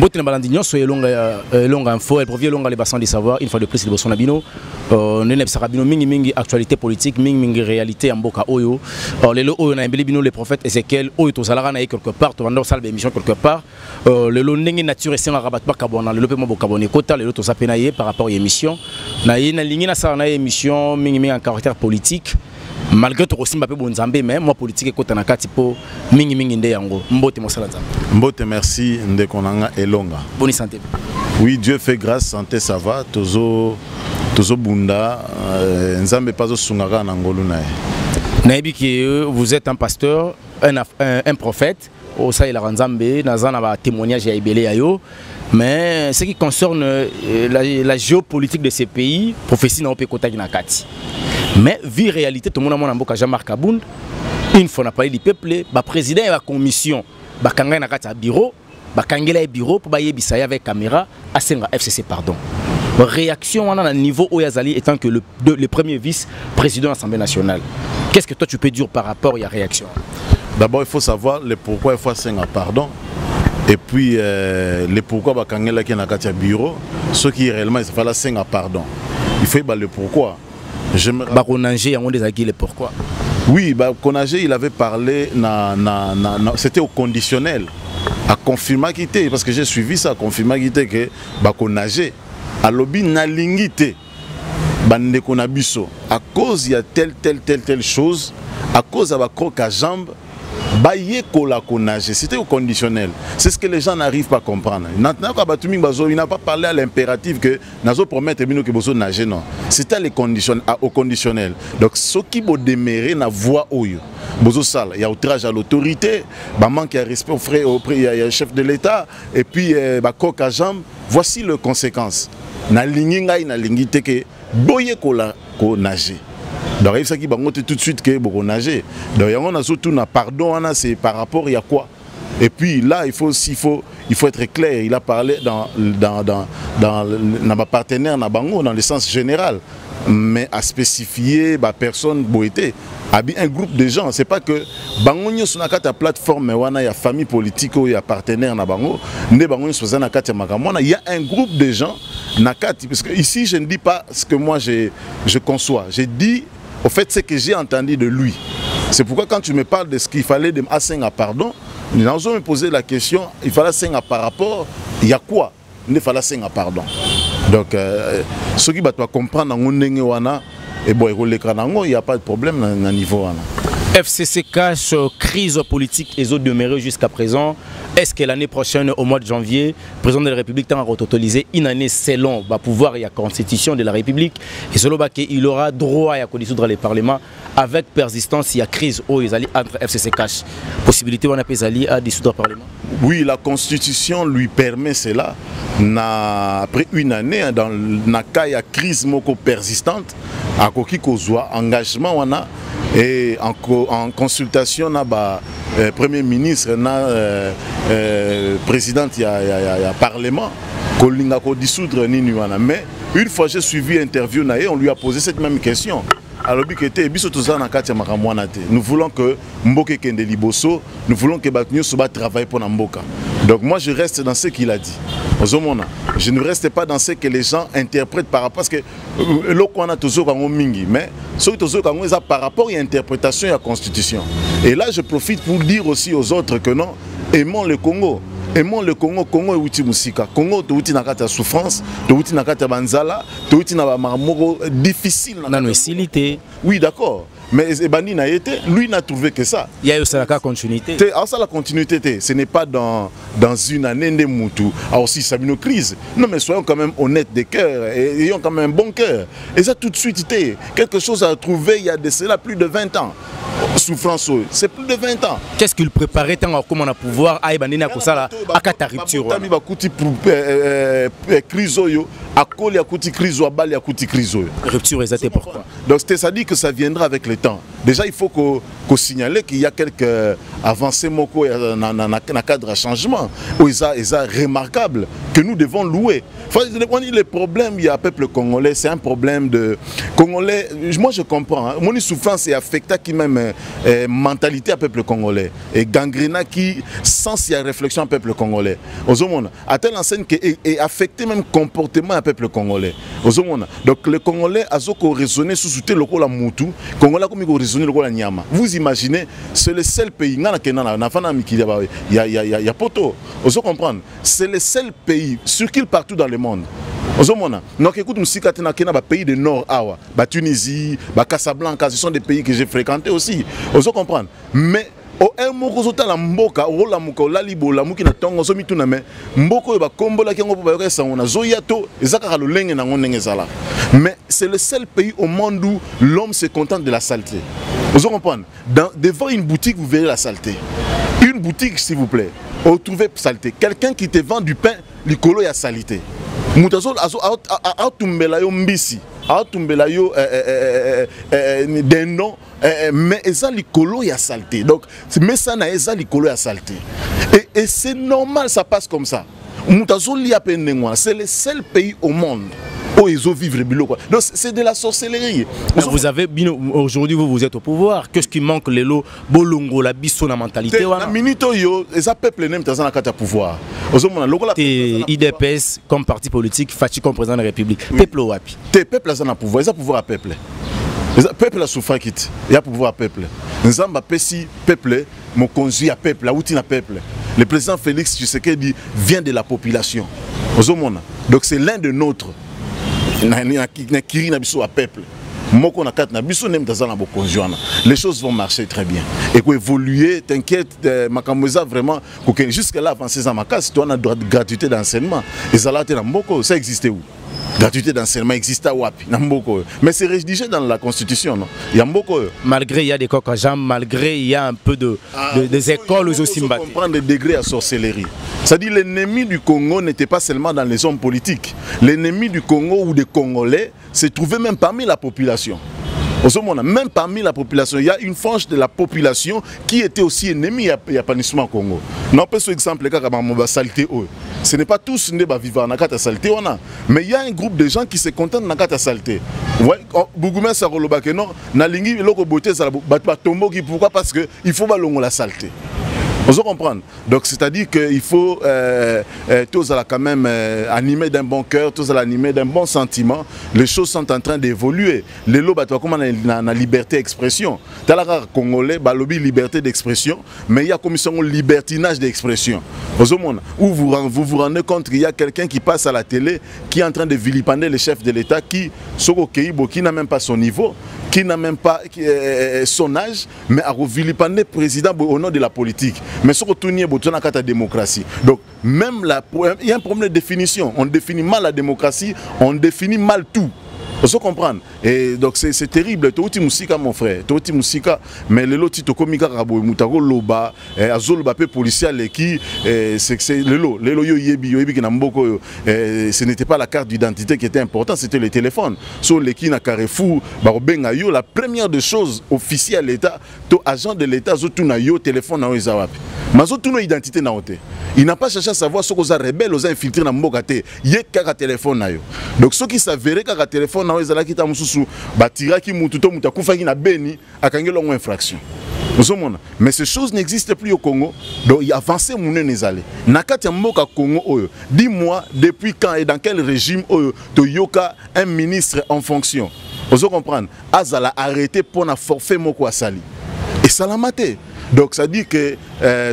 Mbote na balandinyo so longa info elle provient longa les bassins de savoir une fois de plus le bosso nabino nene sarabino mingi actualité politique mingi réalité en mboka oyo lelo oyo na embeli bino le prophète Ezekiel oyo to salara na quelque part to vendre salle émission quelque part lelo ndenge nature c'est rabat ba kabona lelo pe mo bokabone kota lelo to sapena ye par rapport à émission na ye na lingi na sala na émission mingi en caractère politique. Malgré tout aussi mbappé bonzambe mais moi politique ekota na kati po mingi nde yango mbote mosala nzambe mbote merci ndekonanga elonga bonne santé. Oui, Dieu fait grâce, santé ça va tozo bunda nzambe pas zo sungaka na ngolu na nayebi que vous êtes un pasteur un prophète au ça il a nzambe nazana ba témoignage ya ibele ayo. Mais ce qui concerne la géopolitique de ces pays, prophétie n'a pas côté na kati. Mais vu réalité tout le monde a mboka Jean-Marc Abound, une fois on a parlé du peuple, le président et la commission, ba kanga na kati bureau, ba kangela bureau pour ba yebisa avec caméra à senga FCC pardon. Réaction on a un niveau Oyazali étant que le premier vice-président de l'Assemblée nationale. Qu'est-ce que toi tu peux dire par rapport à la réaction? D'abord il faut savoir le pourquoi il faut senga pardon. Et puis le pourquoi bakangela qui na kati bureau, ce qui réellement il fallait senga pardon. Il faut le pourquoi. Bakonangé on des le pourquoi. Oui, Bakonangé il avait parlé c'était au conditionnel à confirmer qu'il était parce que j'ai suivi ça confirmer qu'il était que Bakonangé à lobby na lingité bande konabiso à cause il y a telle chose à cause de la croque à jambe. C'était au conditionnel. C'est ce que les gens n'arrivent pas à comprendre. Il n'a pas parlé à l'impératif que nous promettre que vous nager. Non. C'était au conditionnel. Donc, ce qui vous démérer na voix oyo. Il y a outrage à l'autorité, il manque de respect au chef de l'État, et puis coq à jambe. Voici les conséquences. Na linginga na lingité que boye kola ko nager. Donc il faut tout de suite que vous nager. Donc on a surtout un pardon, c'est par rapport à quoi. Et puis là il faut être clair. Il a parlé dans ma partenaire dans le sens général, mais à spécifier personne boité. Un groupe de gens, c'est pas que bangonyo sur la plateforme wana ya famille politique ou ya partenaire na bango, ne bangonyo sur na kati makamona, il y a un groupe de gens na kati parce que ici je ne dis pas ce que moi je conçois. J'ai dit au fait ce que j'ai entendu de lui. C'est pourquoi quand tu me parles de ce qu'il fallait de Asenga pardon, nous allons me poser la question, il fallait Asenga par rapport, il y a quoi? Il fallait Asenga pardon. Donc ce qui va comprendre dans ndenge wana et bon il n'y a pas de problème dans niveau wana. FCC cache crise politique et autres demeurées jusqu'à présent. Est-ce que l'année prochaine, au mois de janvier, le président de la République a totalisé une année selon le pouvoir et la constitution de la République et selon qu'il aura droit à dissoudre les parlements avec persistance, il y a crise entre FCC cache. Possibilité à dissoudre le parlement? Oui, la constitution lui permet cela. Après une année, dans le cas de crise persistante, à engagement on a et en consultation premier ministre président il y a parlement kolinga ko dissoudre nini wana mais une fois j'ai suivi interview na on lui a posé cette même question. Alors nous voulons que Mboke kende liboso, nous voulons que Bakunyo Soba travaille pour Mboka. Donc moi je reste dans ce qu'il a dit. Je ne reste pas dans ce que les gens interprètent par rapport parce que l'on a toujours un mingi, mais ce que par rapport à l'interprétation et à la constitution. Et là je profite pour dire aussi aux autres que non, aimons le Congo. Aimons le Congo, Congo est outil musika. Congo est outil nakata souffrance, est outil nakata banzala, est outil na marmoro difficile. Oui d'accord. Mais Ebani n'a été, lui n'a trouvé que ça. Il y a aussi la continuité. Alors ça la continuité, ce n'est pas dans une année de Moutou. Alors si ça a une crise. Non mais soyons quand même honnêtes de cœur et ayons quand même un bon cœur. Et ça tout de suite quelque chose à trouver il y a de cela plus de 20 ans. Souffrance, c'est plus de 20 ans. Qu'est-ce qu'il préparait tant comme on a pouvoir à Ebani à Kosala à Kata rupture. Rupture exactement pourquoi. Donc ça dit que ça viendra avec le temps. Déjà il faut qu'on signale qu'il y a quelques avancées moko dans le cadre de changement où ils sont remarquables que nous devons louer. Le problème il y a peuple congolais, c'est un problème de congolais. Moi je comprends. Mon souffrance est affectée qui même mentalité à peuple congolais et gangrena qui sens y a réflexion à peuple congolais ozomona à telle enseigne que et affecté même comportement à peuple congolais ozomona donc le congolais azoko raisonner sous souté lokola mutu congolais comme ko raisonner lokola nyama vous imaginez c'est le seul pays ngana kenana na fana mikili ya poto ozo comprendre c'est le seul pays circule partout dans le monde ozomona donc écoute musika tena kena ba pays de nord awa ba Tunisie ba Casablanca ce sont des pays que j'ai fréquenté aussi ozo comprendre mais o moko zota la mboka o la muka la libola muki na tongo so mituna me mboko ba kombola kengo po ba yokesa ngona zoyato ezaka lo lenge na ngone ngezala mais c'est le seul pays au monde où l'homme se contente de la saleté ozo comprendre devant une boutique vous verrez la saleté une boutique s'il vous plaît vous trouvez saleté quelqu'un qui te vend du pain likolo ya saleté mutazo a tumbela yo mbisi a tumbela yo dendo mais eza likolo ya saleté donc mais ça na eza likolo ya saleté et c'est normal ça passe comme ça mutazo li apendengwa c'est le seul pays au monde où ils ont vivre biloko donc c'est de la sorcellerie. Vous avez aujourd'hui vous êtes au pouvoir, qu'est-ce qui manque les lots bolongo la biso na mentalité wana na minito yo eza peuple nem tazana kata pouvoir ozomona lokola IDPS comme parti politique fati comme président de la République peuple wapi te peuple azana pouvoir eza pouvoir à peuple peuple a souffert quitte il y a pouvoir à peuple nzamba pesi peuple mon conduit à peuple la outil na peuple le président Félix Tshisekedi vient de la population ozomona donc c'est l'un de nôtres na kiri na biso à peuple moko na kat na biso nem tazana bo conjoint les choses vont marcher très bien et ko évoluer t'inquiète makamboza vraiment que jusque là avancer dans ma case toi on a droit de gratuité d'enseignement et ça là na mboko ça existait où gratuité d'enseignement existe à wapi na mboko mais c'est rédigé dans la constitution non il y a mboko malgré il y a des coques à jambes malgré il y a un peu des écoles aux Osimbate comprendre des degrés à sorcellerie c'est-à-dire l'ennemi du Congo n'était pas seulement dans les hommes politiques l'ennemi du Congo ou des Congolais se trouvait même parmi la population. Même parmi la population, il y a une frange de la population qui était aussi ennemie à Panissement Congo. Non, pas ce exemple, ce n'est pas tous qui vivent dans la saleté, mais il y a un groupe de gens qui se contentent dans la saleté. Bougoumé Sarolobake, non, Nalingi, Loko Boté, pourquoi? Parce qu'il faut ballonner la saleté. Vous comprenez? Donc c'est-à-dire qu'il faut tous quand même animer d'un bon cœur, tous animer d'un bon sentiment. Les choses sont en train d'évoluer. Les lots, comme on a la liberté d'expression. Dans la Congolais, lobby liberté d'expression, mais il y a comme un libertinage d'expression. Où vous rendez compte qu'il y a quelqu'un qui passe à la télé, qui est en train de vilipender le chef de l'État, qui n'a même pas son niveau, qui n'a même pas son âge, mais à vilipender le président au nom de la politique. Mais ce que nous avons la démocratie. Donc, même il y a un problème de définition. On définit mal la démocratie, on définit mal tout. Vous comprenez? Et donc c'est terrible. Toti musika mon frère, toti musika, mais le loti to komika rabo mutago loba, azoloba pe policier qui c'est le lo yo yebi na mboko ce n'était pas la carte d'identité qui était importante, c'était le téléphone. Sur les qui na Carrefour, barobenga yo la première des choses officielle l'État, to agent de l'État zo tuna yo téléphone na ozawapi. Mazo tuna identité na ote. Il n'a pas cherché à savoir ce qu'on a rebelle, aux infiltrés na mboka te, yé kaka téléphone na yo. Donc ceux qui s'avéraient kaka téléphone na ezala kita mususu batira ki mututo mutakufa ki na beni akangelo ngo infraction. Mais ces choses n'existent plus au Congo. Donc il y a avancé mon nezale. Nakati mboka Congo oyo. Dis-moi depuis quand et dans quel régime oyo to yoka un ministre en fonction. Vous comprenez? Azala arrêté pour na forfait moko asali. Et ça l'a maté. Donc ça dit que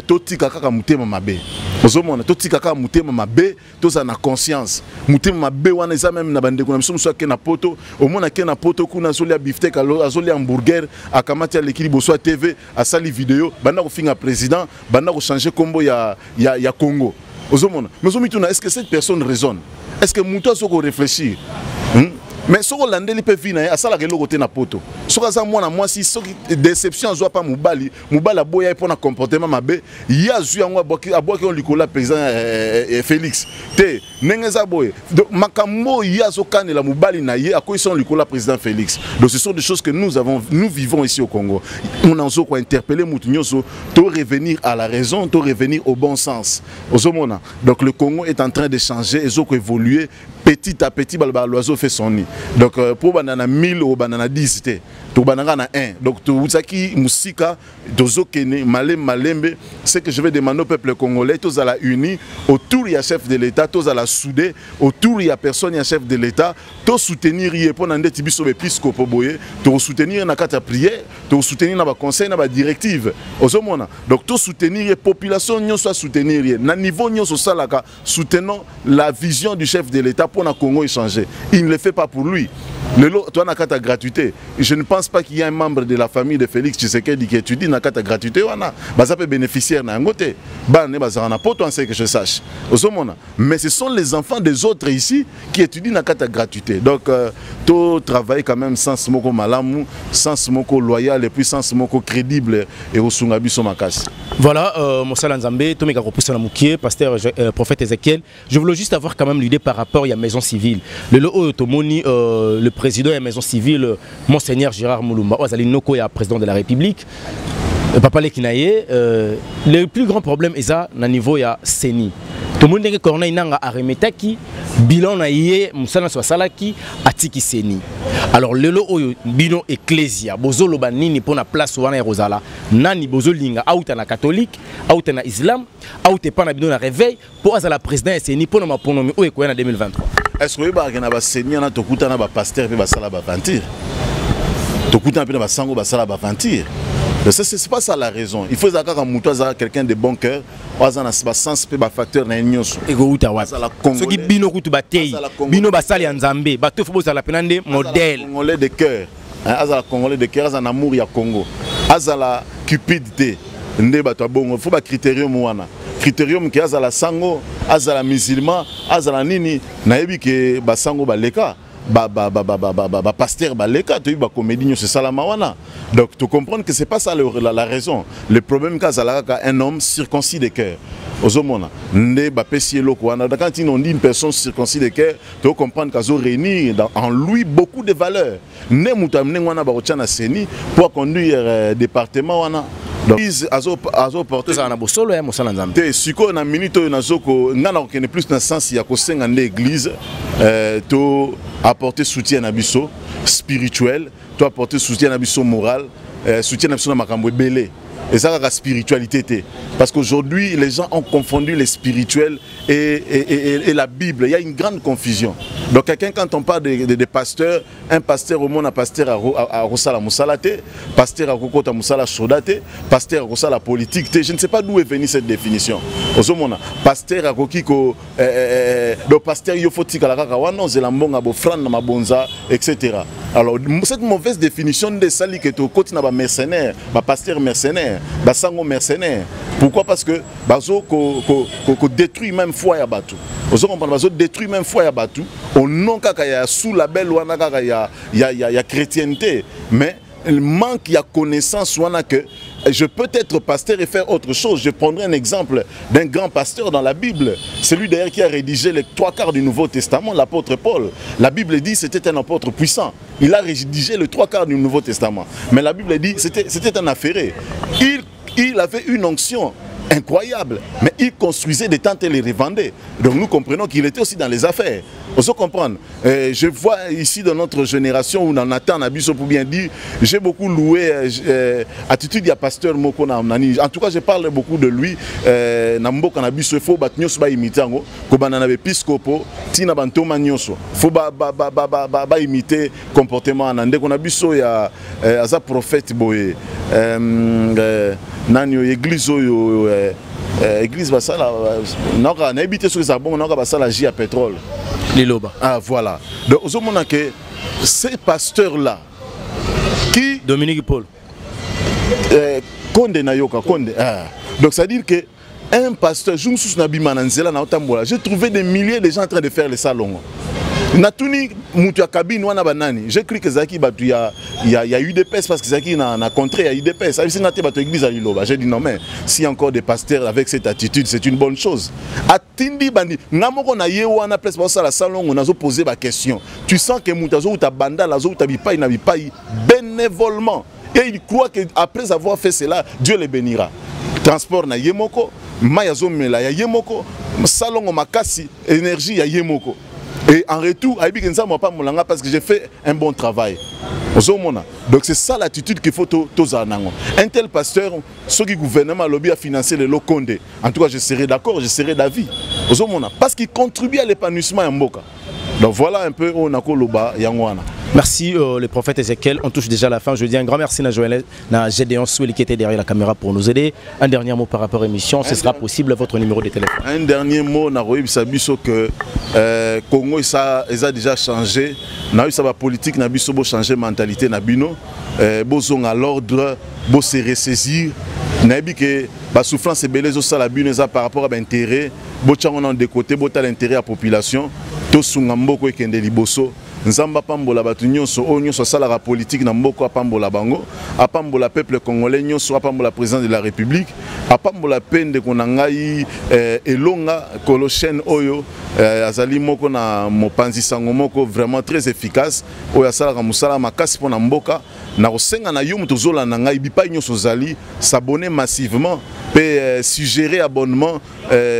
toti kaka mutema mabe. Ozomona toti kaka mutema mabe, toza na conscience. Mutema mabe wana eza même na bande kuna mso ke na poto, omona ke na poto kuna zolia beefsteak azoli hamburger, akamati ya l'équilibre soit TV, asali vidéo, banda ko finga président, banda ko changer combo ya Congo. Ozomona. Mais omituna est-ce que cette personne raisonne? Est-ce que muto soko réfléchir? Mais ce que l'andeli peut venir à ça la côté na poto. Ce que ça moi si déception soit pas mubali boya pour un comportement mabe il y a zu yango aboki on likola président Félix te nengeza boye donc makambo il y a zo kanela mubali na ye akoy son likola président Félix. Donc ce sont des choses que nous vivons ici au Congo. On en zo ko interpeller mutunyoso to revenir à la raison, to revenir au bon sens. Donc le Congo est en train de changer et zo ko évoluer petit à petit l'oiseau fait son nid. Donc pour banana 1000 ou banana 10 to banana na 1. Donc tout ça qui musika dozo kene malembe, c'est que je vais demander au peuple congolais tous à la unis autour il y a chef de l'État, tous à la soudé autour il y a personne il y a chef de l'État, tous soutenir y pour nande tibiso épiscopo boye, tous soutenir na kata prière, tous soutenir na ba conseil na ba directive. Ozomona. Donc tous soutenir les populations nyo soit soutenir na niveau nyo so salaka soutenons la vision du chef de l'État pour na Congo échanger. Il ne le fait pas pour lui. Toi, na kata gratuité. Je ne pense pas qu'il y a un membre de la famille de Félix Tshisekedi qui étudie na kata gratuité. Ça peut bénéficiaire na ngote. Ban ne bazana poto en ce que je sache. Mais ce sont les enfants des autres ici qui étudient na kata gratuité. Donc, tout travail quand même sans moko malamu, sans moko loyal et puis sans moko crédible et au sungabi somakasi. Voilà, Moussala Nzambe, Tomika Kopoussa Namoukie, pasteur prophète Ézéchiel. Je voulais juste avoir quand même l'idée par rapport à la maison civile. Le président de la maison civile, Monseigneur Gérard Moulumba, Ozali Noko est président de la République. Papa Lekinaye, le plus grand problème est ça, au niveau de CENI. Tout le monde dit que Nanga Aremetaki, bilan na yé, Moussana Soasalaki, Atiki CENI. Alors, le bino ecclésia, bozo loba nini pour la place wana ya Rosala, nani bozo linga, auta na catholique, auta na islam, auta pa na bino na réveil, pour la président CENI pour na ponomi ou ekoya na 2023. Est-ce que vous avez un CENI na tokuta na ba pasteur pe ba sala ba ventir? Tokuta pe na ba sango ba sala ba ventir. C'est pas ça la raison. Il faut que quelqu'un de bon cœur, sens pe ba facteur na nyonso. Ego uta wa. Ce qui bino kutu batei, bino basali ya Nzambe, bato fo bozala penande modèle. Congolais de cœur. Azala congolais de cœur, azala amour ya Congo. Azala cupidité. Nde bato bongo, faut ba critérium wana. Critérium ki azala sango, azala musulman, azala nini, nayebi ke ba sango ba leka. Pasteur baleka tu ba comédie c'est ça la mawana. Donc tu comprends que c'est pas ça la raison. Le problème c'est un homme circoncis de cœur. Ozomona ne ba pesier loko wana quand on dit une personne circoncis de cœur, tu comprends qu'azo réunir en lui beaucoup de valeurs. Ne mutamne wana ba otchana seni pour conduire département wana. Donc azo porter ça na bosolo ya Moussala Nzambe. Te siko na minute na zoko ngana okene plus na sens ya ko senga nde église to apporter soutien à biso spirituel, to apporter soutien à biso moral, soutien à biso na makambo belé. Et ça la spiritualité. Parce qu'aujourd'hui, les gens ont confondu les spirituels et la Bible. Il y a une grande confusion. Donc quelqu'un, quand on parle de pasteurs, un pasteur au monde, un pasteur à Rosala Moussalate, pasteur à Kokota Moussala Sodate, pasteur à Rosala politique. Je ne sais pas d'où est venue cette définition. Pasteur à Kokiko, le pasteur Yofoti Kalakawano, Zelambonga Bofran, Mabonza, etc. Alors cette mauvaise définition de Sali que tu côté na ba mercenaire, ba pasteur mercenaire, ba sango mercenaire. Pourquoi? Parce que bazo ko détruit même foi ya batu. Bazo comprendre bazo détruit même foi ya batu. On non kaka ya sous label wana kaka ya chrétienté, mais il manque ya connaissance wana que je peux être pasteur et faire autre chose. Je prendrai un exemple d'un grand pasteur dans la Bible. Celui d'ailleurs qui a rédigé les 3/4 du Nouveau Testament, l'apôtre Paul. La Bible dit que c'était un apôtre puissant. Il a rédigé les 3/4 du Nouveau Testament. Mais la Bible dit que c'était un affairé. Il avait une onction incroyable, mais il construisait des tentes et les revendait. Donc nous comprenons qu'il était aussi dans les affaires. On se comprend. Je vois ici dans notre génération où on attend Nabiso pour bien dire, j'ai beaucoup loué attitude du pasteur Moko Nani. En tout cas, je parle beaucoup de lui. Nambo Kanabiso il faut batnyos ba imitango, ko banana episcopo, tina banto manyoso. Faut ba imiter comportement anande konabiso ya aza prophète boye. Nanyo église yo église basala na habité sur les arbres na basala J à pétrole. Liloba. Ah voilà. Donc au moment que ces pasteurs là qui Dominique Paul Konde na yoka Konde. Donc ça veut dire que un pasteur Jumsus Nabima Nanzela na Otambola, j'ai trouvé des milliers de gens en train de faire les salons. Natuni mutu ya kabine wana banani. J'ai cru que Zaki batu ya UDPS parce que Zaki na contré ya UDPS. Ça veut dire que batu église à Liloba. J'ai dit non mais s'il y a encore des pasteurs avec cette attitude, c'est une bonne chose. Atindi bandi ngamoko na ye wana place ba sala salon on a posé la question. Tu sens que mutazo uta banda lazo uta bipai na bipai bénévolement et il croit que après avoir fait cela, Dieu les bénira. Transport na yemoko, mayazo mela ya yemoko, salon makasi, énergie ya yemoko. Et en retour, parce que j'ai fait un bon travail. Donc c'est ça l'attitude qu'il faut tous en avoir. Un tel pasteur, ceux qui gouvernement lobby a financé les Lokonde, en tout cas je serai d'accord, je serai d'avis. Parce qu'il contribue à l'épanouissement en Mboka. Donc voilà un peu où on a Koloba Yangwana. Merci le prophète Ezekiel, on touche déjà à la fin. Je dis un grand merci à Joël, à Gédéon Soueli qui était derrière la caméra pour nous aider. Un dernier mot par rapport à l'émission, ce sera possible, votre numéro de téléphone. Un dernier mot, que Congo ça a déjà changé. La politique n'a pas changé mentalité nabino. Bozong à l'ordre, bo se ressaisir. Nabi que la souffrance est belle par rapport à l'intérêt. Bochangon en décoté, botal l'intérêt à la population. Tosungamboko et Kende Liboso. Nzamba pambola batu nyonso o nyonso sala la politique na mboko apambola bango apambola peuple congolais nyonso apambola président de la République apambola pende konangai elonga kolochen oyo azali moko na mopanzi sango moko vraiment très efficace oyo sala ka musala makasi pona mboka na kosenga na yo muto zola na ngai bipai nyonso zali s'abonner massivement pe suggérer abonnement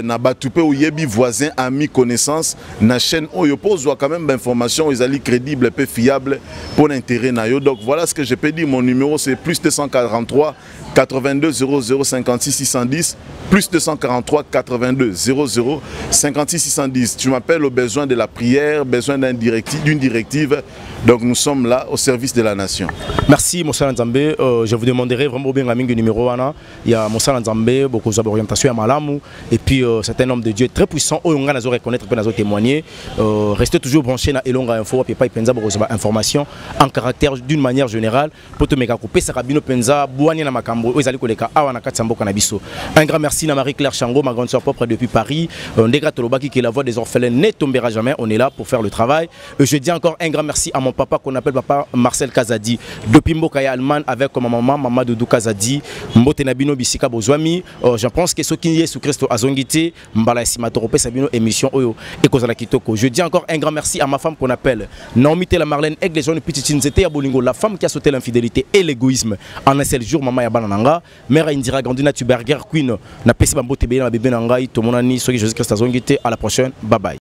na batu pe oyebi voisins amis connaissances na chaîne oyo pozwa quand même d'informations crédible et fiable pour l'intérêt nayo. Donc voilà ce que je peux dire. Mon numéro c'est plus 243 82 00 56 610 plus 243 82 00 56 610. Tu m'appelles au besoin de la prière, besoin d'une directive. Donc nous sommes là au service de la nation. Merci Moussa Nzambe. Je vous demanderai vraiment bien le numéro 1. Il y a Moussa Nzambe, beaucoup d'orientation à Malamu et puis c'est un homme de Dieu très puissant. On a reconnaître, on a témoigner. Restez toujours branchés dans Elonga Info. Et pas penza beaucoup d'informations en caractère d'une manière générale pour te méga couper Sarabino penza boani na makambo ezali koleka awa na katsambo kanabiso. Un grand merci à Marie-Claire Chango, ma grande soeur propre depuis Paris. Ndeka Tolobaki qui est la voix des orphelins ne tombera jamais. On est là pour faire le travail. Je dis encore un grand merci à mon papa qu'on appelle papa Marcel Kazadi depuis Mbokaya Allemagne avec ma maman Doudou Kazadi Mbote Nabino Bisika Bozwami. Je pense que ce qui est sous Christ Azongité Mbala Simatorope Sabino émission Oyo et Kozala Kitoko. Je dis encore un grand merci à ma femme qu'on appelle Naomi Tela Marlène avec les jeunes petites c'était à Bolingo, la femme qui a sauté l'infidélité et l'égoïsme en un seul jour. Maman Yabananga, mère Indira Gandina Tuberger Queen, n'a pas si bambo tebe na bébé nangai, tout mon ami, Jésus Christ Azongité. À la prochaine, bye bye.